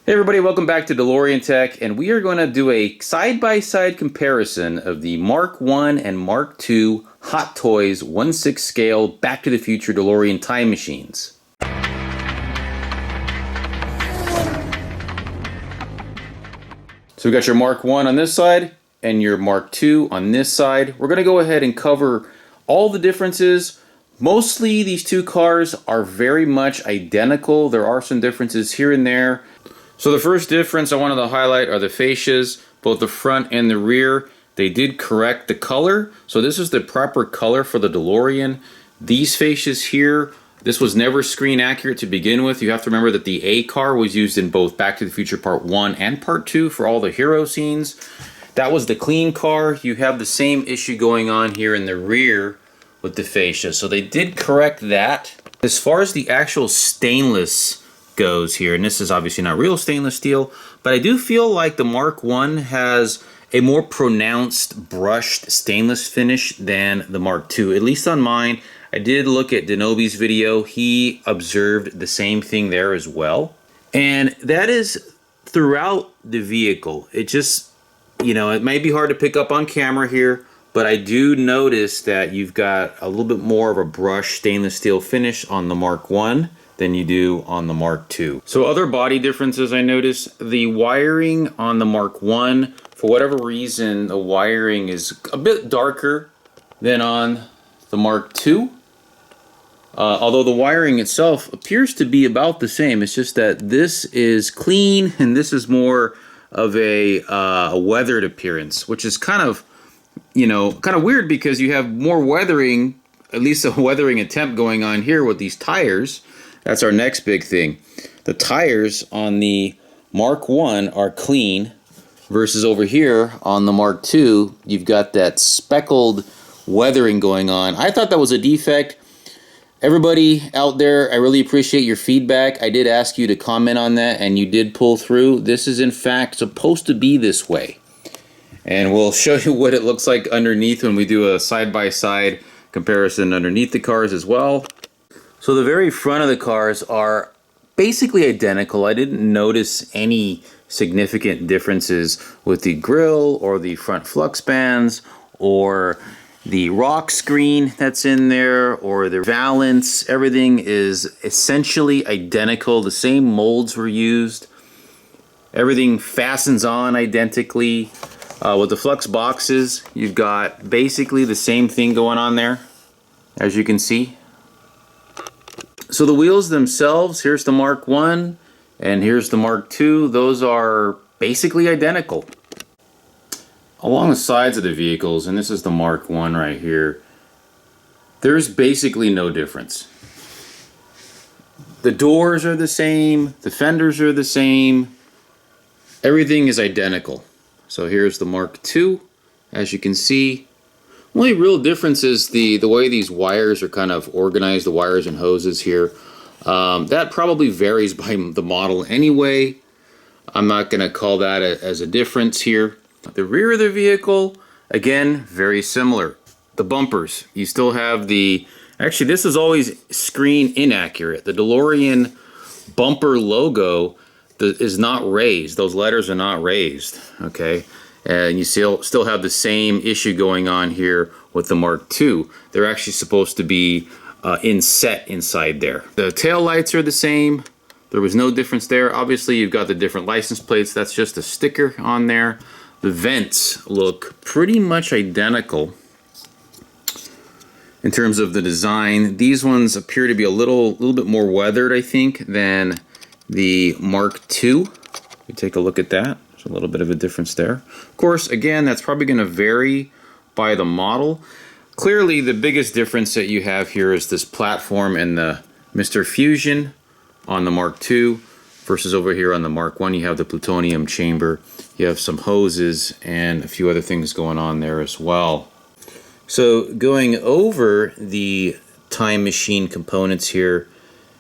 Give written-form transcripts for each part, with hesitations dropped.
Hey everybody, welcome back to DeLorean Tech, and we are going to do a side-by-side comparison of the Mark 1 and Mark 2 Hot Toys 1/6 scale Back to the Future DeLorean time machines. So we got your Mark 1 on this side and your Mark 2 on this side. We're going to go ahead and cover all the differences. Mostly these two cars are very much identical. There are some differences here and there. So the first difference I wanted to highlight are the fascias, both the front and the rear. They did correct the color. So this is the proper color for the DeLorean. These fascias here, this was never screen accurate to begin with. You have to remember that the A car was used in both Back to the Future Part 1 and Part 2 for all the hero scenes. That was the clean car. You have the same issue going on here in the rear with the fascia. So they did correct that. As far as the actual stainless goes here, and this is obviously not real stainless steel, but I do feel like the Mark 1 has a more pronounced brushed stainless finish than the Mark 2, at least on mine. I did look at Denobi's video. He observed the same thing there as well. And that is throughout the vehicle. It just, you know, it may be hard to pick up on camera here, but I do notice that you've got a little bit more of a brushed stainless steel finish on the Mark 1 than you do on the Mark 2. So other body differences I noticed, the wiring on the Mark 1, for whatever reason, the wiring is a bit darker than on the Mark 2. Although the wiring itself appears to be about the same. It's just that this is clean and this is more of a weathered appearance, which is kind of, you know, kind of weird because you have more weathering, at least a weathering attempt going on here with these tires. That's our next big thing. The tires on the Mark 1 are clean versus over here on the Mark 2, you've got that speckled weathering going on. I thought that was a defect. Everybody out there, I really appreciate your feedback. I did ask you to comment on that and you did pull through. This is in fact supposed to be this way. And we'll show you what it looks like underneath when we do a side-by-side comparison underneath the cars as well. So the very front of the cars are basically identical. I didn't notice any significant differences with the grille or the front flux bands or the rock screen that's in there or the valance. Everything is essentially identical. The same molds were used. Everything fastens on identically. With the flux boxes, you've got basically the same thing going on there, as you can see. So the wheels themselves, here's the Mark 1 and here's the Mark 2. Those are basically identical. Along the sides of the vehicles, and this is the Mark 1 right here, there's basically no difference. The doors are the same, the fenders are the same, everything is identical. So here's the Mark 2, as you can see. Only real difference is the way these wires are kind of organized, the wires and hoses here. That probably varies by the model anyway. I'm not going to call that as a difference here. The rear of the vehicle, again, very similar. The bumpers, you still have the... Actually, this is always screen inaccurate. The DeLorean bumper logo is not raised. Those letters are not raised, okay? And you still have the same issue going on here with the Mark II. They're actually supposed to be inset inside there. The tail lights are the same. There was no difference there. Obviously, you've got the different license plates. That's just a sticker on there. The vents look pretty much identical in terms of the design. These ones appear to be a little bit more weathered, I think, than the Mark II. We take a look at that. There's a little bit of a difference there. Of course, again, that's probably going to vary by the model. Clearly, the biggest difference that you have here is this platform and the Mr. Fusion on the Mark II versus over here on the Mark I. You have the plutonium chamber. You have some hoses and a few other things going on there as well. So going over the time machine components here,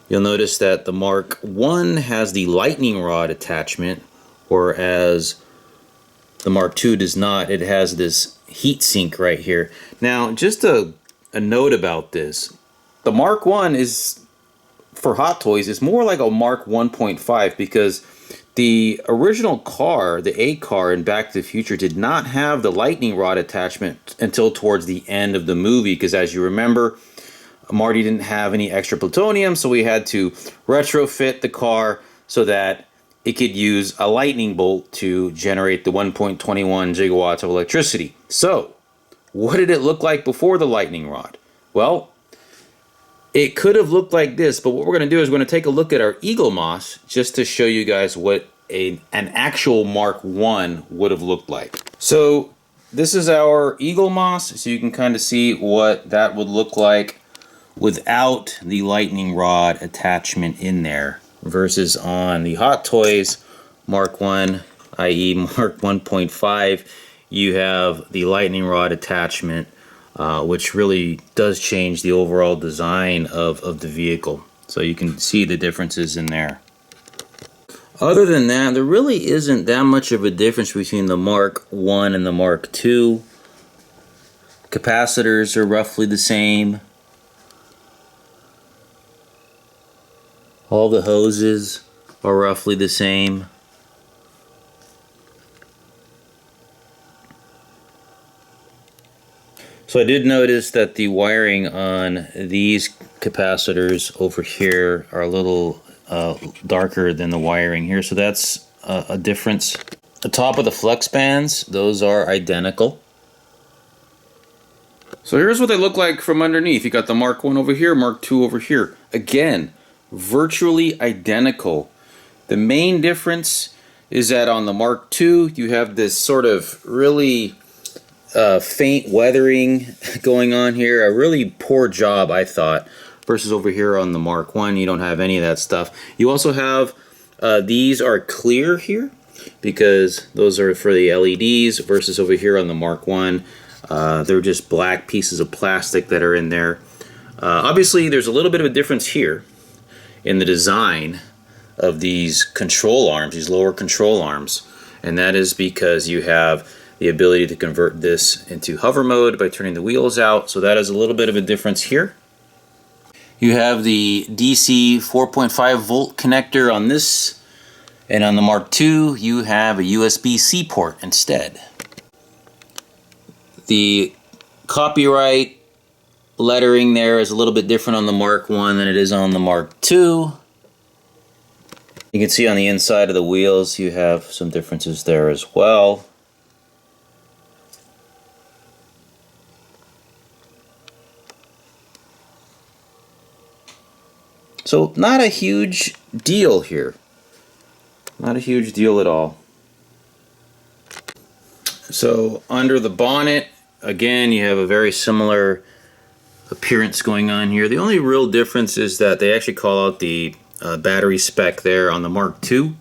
you'll notice that the Mark I has the lightning rod attachment, whereas the Mark II does not. It has this heat sink right here. Now, just a note about this. The Mark I is, for Hot Toys, is more like a Mark 1.5 because The original car, the A car in Back to the Future, did not have the lightning rod attachment until towards the end of the movie, because as you remember, Marty didn't have any extra plutonium, so we had to retrofit the car so that it could use a lightning bolt to generate the 1.21 gigawatts of electricity. So, what did it look like before the lightning rod? Well, it could have looked like this, but what we're going to do is we're going to take a look at our Eaglemoss just to show you guys what an actual Mark 1 would have looked like. So this is our Eaglemoss, so you can kind of see what that would look like without the lightning rod attachment in there versus on the Hot Toys Mark 1, i.e. Mark 1.5, you have the lightning rod attachment, which really does change the overall design of the vehicle. So you can see the differences in there. Other than that, there really isn't that much of a difference between the Mark 1 and the Mark 2. Capacitors are roughly the same. All the hoses are roughly the same. So I did notice that the wiring on these capacitors over here are a little darker than the wiring here, so that's a difference. The top of the Flux bands, those are identical. So here's what they look like from underneath. You got the Mark 1 over here, Mark 2 over here. Again, virtually identical. The main difference is that on the Mark 2, you have this sort of really faint weathering going on here. A really poor job, I thought, versus over here on the Mark 1, you don't have any of that stuff. You also have, these are clear here, because those are for the LEDs, versus over here on the Mark 1, they're just black pieces of plastic that are in there. Obviously, there's a little bit of a difference here in the design of these control arms, these lower control arms, and that is because you have the ability to convert this into hover mode by turning the wheels out, so that is a little bit of a difference here. You have the DC 4.5 volt connector on this, and on the Mark II you have a USB-C port instead. The copyright lettering there is a little bit different on the Mark 1 than it is on the Mark II. You can see on the inside of the wheels you have some differences there as well. So not a huge deal here. Not a huge deal at all. So under the bonnet, again, you have a very similar appearance going on here. The only real difference is that they actually call out the battery spec there on the Mark II,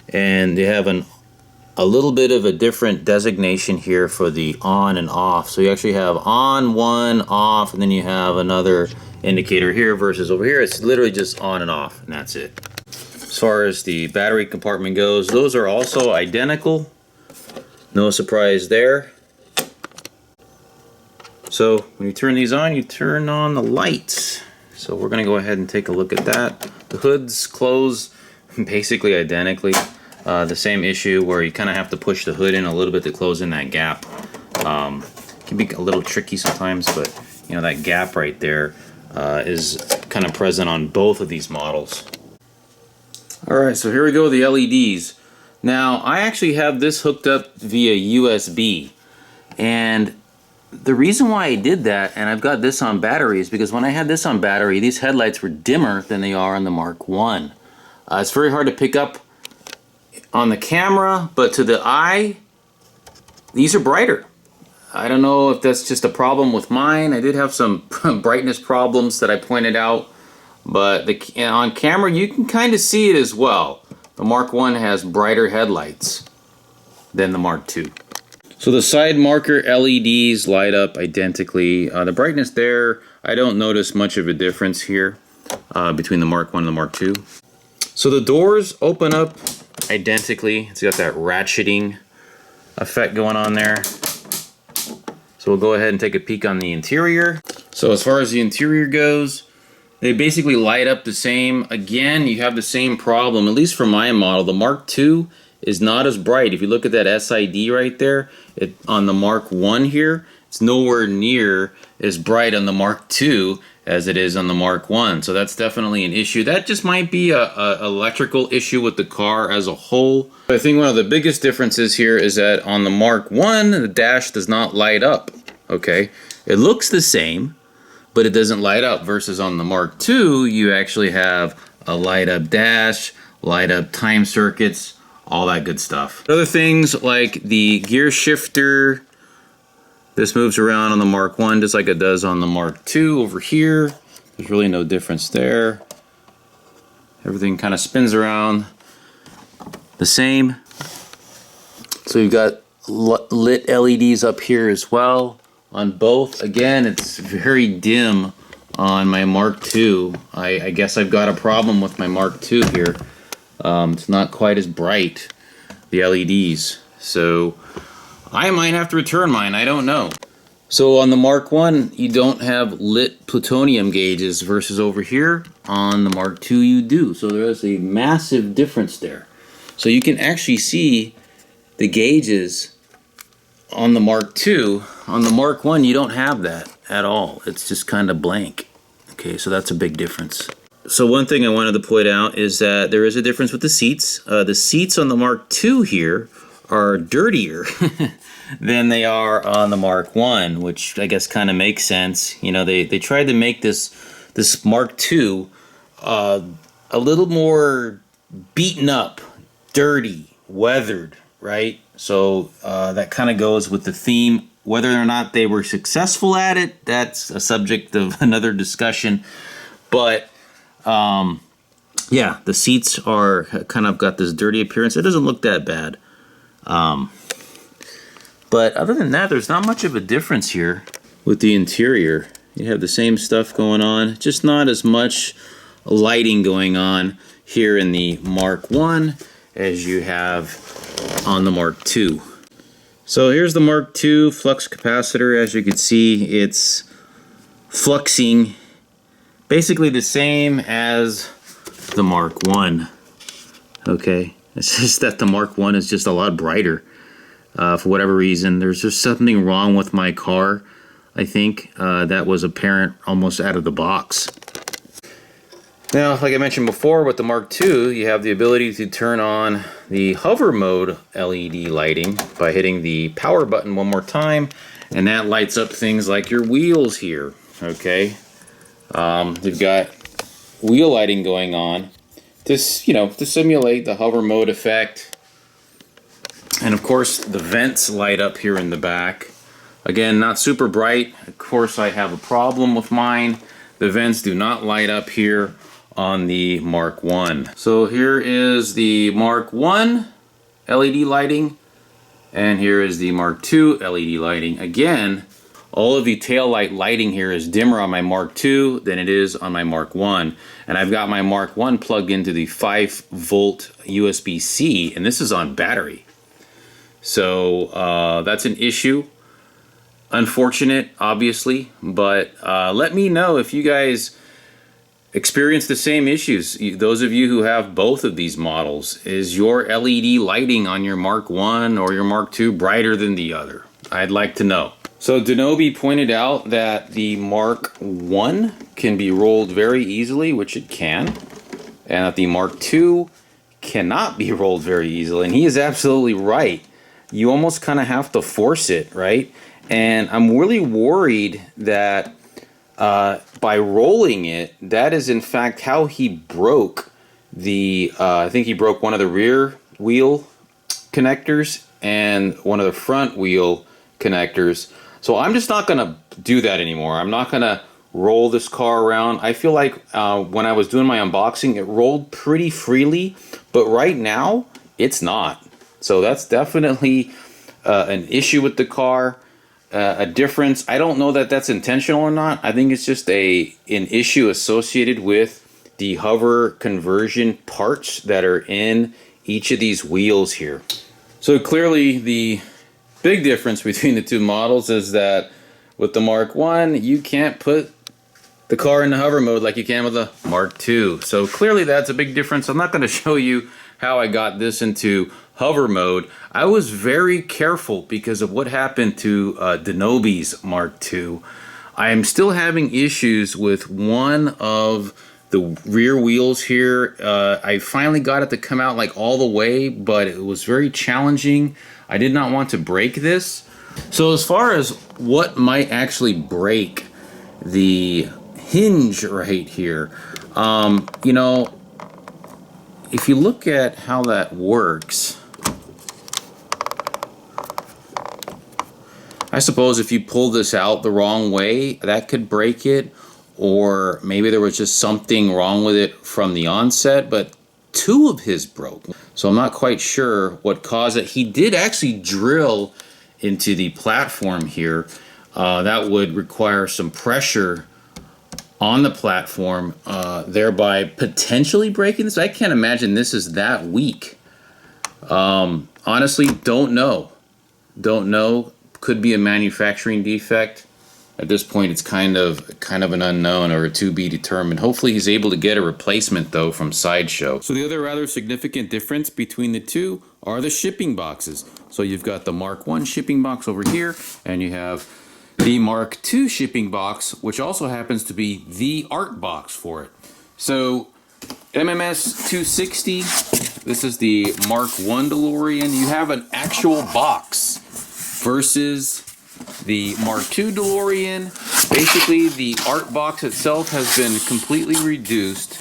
and they have a little bit of a different designation here for the on and off. So you actually have on, one, off, and then you have another indicator here, versus over here it's literally just on and off, and that's it. As far as the battery compartment goes, those are also identical. No surprise there. So when you turn these on, you turn on the lights. So we're going to go ahead and take a look at that. The hoods close basically identically. The same issue where you kind of have to push the hood in a little bit to close in that gap. Can be a little tricky sometimes, but you know, that gap right there is kind of present on both of these models. Alright, so here we go, the LEDs. Now, I actually have this hooked up via USB, and the reason why I did that, and I've got this on battery, is because when I had this on battery, these headlights were dimmer than they are on the Mark 1. It's very hard to pick up on the camera, but to the eye, these are brighter. I don't know if that's just a problem with mine. I did have some brightness problems that I pointed out, but on camera you can kind of see it as well. The Mark 1 has brighter headlights than the Mark 2. So the side marker LEDs light up identically. The brightness there, I don't notice much of a difference here between the Mark 1 and the Mark 2. So the doors open up identically. It's got that ratcheting effect going on there. So we'll go ahead and take a peek on the interior. So as far as the interior goes, They basically light up the same. Again, you have the same problem, at least for my model. The Mark II is not as bright. If you look at that SID right there, on the Mark I here, it's nowhere near as bright on the Mark II as it is on the Mark I. So that's definitely an issue. That just might be a electrical issue with the car as a whole. I think one of the biggest differences here is that on the Mark I, the dash does not light up. Okay, it looks the same, but it doesn't light up, versus on the Mark II, you actually have a light up dash, light up time circuits, all that good stuff. Other things like the gear shifter, this moves around on the Mark I just like it does on the Mark II over here. There's really no difference there. Everything kind of spins around the same. So you've got lit LEDs up here as well on both. Again, it's very dim on my Mark II. I guess I've got a problem with my Mark II here. It's not quite as bright, the LEDs. So I might have to return mine, I don't know. So on the Mark I, you don't have lit plutonium gauges, versus over here on the Mark II you do. So there is a massive difference there. So you can actually see the gauges on the Mark II. On the Mark I, you don't have that at all. It's just kind of blank. Okay, so that's a big difference. So one thing I wanted to point out is that there is a difference with the seats. The seats on the Mark II here are dirtier than they are on the Mark I, which I guess kind of makes sense. You know, they tried to make this Mark II a little more beaten up, dirty, weathered, right? So that kind of goes with the theme. Whether or not they were successful at it, that's a subject of another discussion. But yeah, the seats are kind of got this dirty appearance. It doesn't look that bad. But other than that, there's not much of a difference here with the interior. You have the same stuff going on, just not as much lighting going on here in the Mark I as you have on the Mark II. So here's the Mark II flux capacitor. As you can see, it's fluxing basically the same as the Mark I. Okay, it's just that the Mark I is just a lot brighter. For whatever reason, there's just something wrong with my car, I think, that was apparent almost out of the box. Now, like I mentioned before, with the Mark II, you have the ability to turn on the hover mode LED lighting by hitting the power button one more time, and that lights up things like your wheels here, okay? You've got wheel lighting going on, to simulate the hover mode effect. And of course, the vents light up here in the back. Again, not super bright. Of course, I have a problem with mine. The vents do not light up here on the Mark I. So here is the Mark I LED lighting, and here is the Mark II LED lighting. Again, all of the tail light lighting here is dimmer on my Mark II than it is on my Mark I. And I've got my Mark I plugged into the 5-volt USB-C, and this is on battery. So that's an issue. Unfortunate, obviously, but let me know if you guys experience the same issues. Those of you who have both of these models, is your LED lighting on your Mark I or your Mark II brighter than the other? I'd like to know. So Denobi pointed out that the Mark I can be rolled very easily, which it can, and that the Mark II cannot be rolled very easily, and he is absolutely right. You almost kind of have to force it, right? And I'm really worried that by rolling it, that is in fact how he broke the, I think he broke one of the rear wheel connectors and one of the front wheel connectors. So I'm just not going to do that anymore. I'm not going to roll this car around. I feel like when I was doing my unboxing, it rolled pretty freely, but right now it's not. So that's definitely an issue with the car. A difference. I don't know that that's intentional or not. I think it's just an issue associated with the hover conversion parts that are in each of these wheels here. So clearly the big difference between the two models is that with the Mark I, you can't put the car in the hover mode like you can with the Mark II. So clearly that's a big difference. I'm not going to show you how I got this into hover mode. I was very careful because of what happened to Denobi's Mark II. I am still having issues with one of the rear wheels here. I finally got it to come out like all the way, but it was very challenging. I did not want to break this. So as far as what might actually break the hinge right here, you know, if you look at how that works, I suppose if you pull this out the wrong way, that could break it, or maybe there was just something wrong with it from the onset, but two of his broke. So I'm not quite sure what caused it. He did actually drill into the platform here. That would require some pressure on the platform, thereby potentially breaking this. I can't imagine this is that weak. Honestly, don't know. Don't know. Could be a manufacturing defect. At this point, it's kind of an unknown or a to be determined. Hopefully he's able to get a replacement though from Sideshow. So the other rather significant difference between the two are the shipping boxes. So you've got the Mark I shipping box over here, and you have the Mark II shipping box, which also happens to be the art box for it. So MMS 260, this is the Mark I DeLorean. You have an actual box versus the Mark II DeLorean. Basically, the art box itself has been completely reduced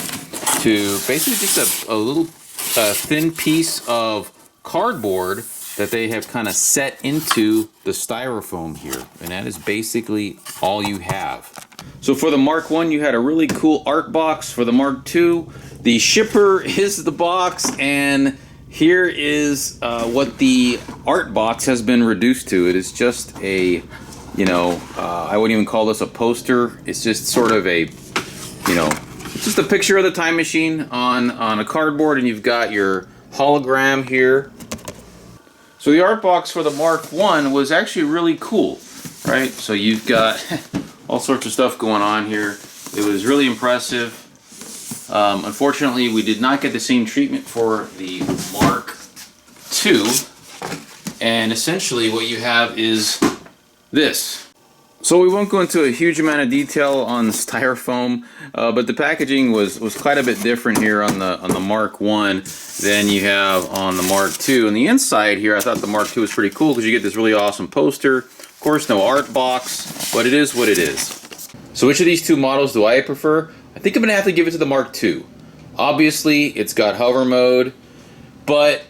to basically just a little thin piece of cardboard that they have kind of set into the styrofoam here. And that is basically all you have. So for the Mark I, you had a really cool art box. For the Mark II, the shipper is the box, and here is what the art box has been reduced to. It is just a, you know, I wouldn't even call this a poster. It's just sort of a, you know, it's just a picture of the time machine on a cardboard, and you've got your hologram here. So the art box for the Mark I was actually really cool, right? So you've got all sorts of stuff going on here. It was really impressive. Unfortunately, we did not get the same treatment for the Mark II, and essentially what you have is this. So we won't go into a huge amount of detail on the styrofoam, but the packaging was quite a bit different here on the Mark I than you have on the Mark II. On the inside here, I thought the Mark II was pretty cool because you get this really awesome poster. Of course, no art box, but it is what it is. So which of these two models do I prefer? I think I'm going to have to give it to the Mark II. Obviously, it's got hover mode, but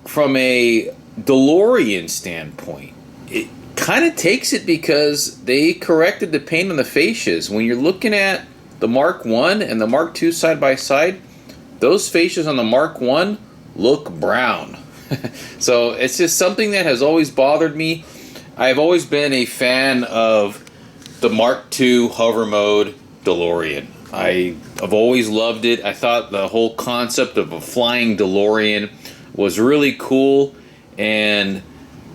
from a DeLorean standpoint, it kind of takes it because they corrected the paint on the fascias. When you're looking at the Mark I and the Mark II side by side, those fascias on the Mark I look brown. So it's just something that has always bothered me. I've always been a fan of the Mark II hover mode DeLorean. I've always loved it. I thought the whole concept of a flying DeLorean was really cool, and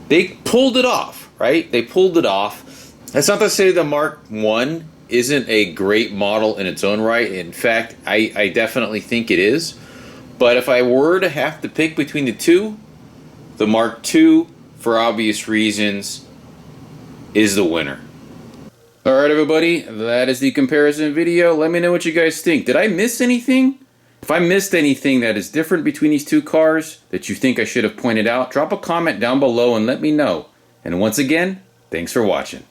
they pulled it off, right? They pulled it off. That's not to say the Mark I isn't a great model in its own right. In fact, I definitely think it is. But if I were to have to pick between the two, the Mark II, for obvious reasons, is the winner. Alright everybody, that is the comparison video. Let me know what you guys think. Did I miss anything? If I missed anything that is different between these two cars that you think I should have pointed out, drop a comment down below and let me know. And once again, thanks for watching.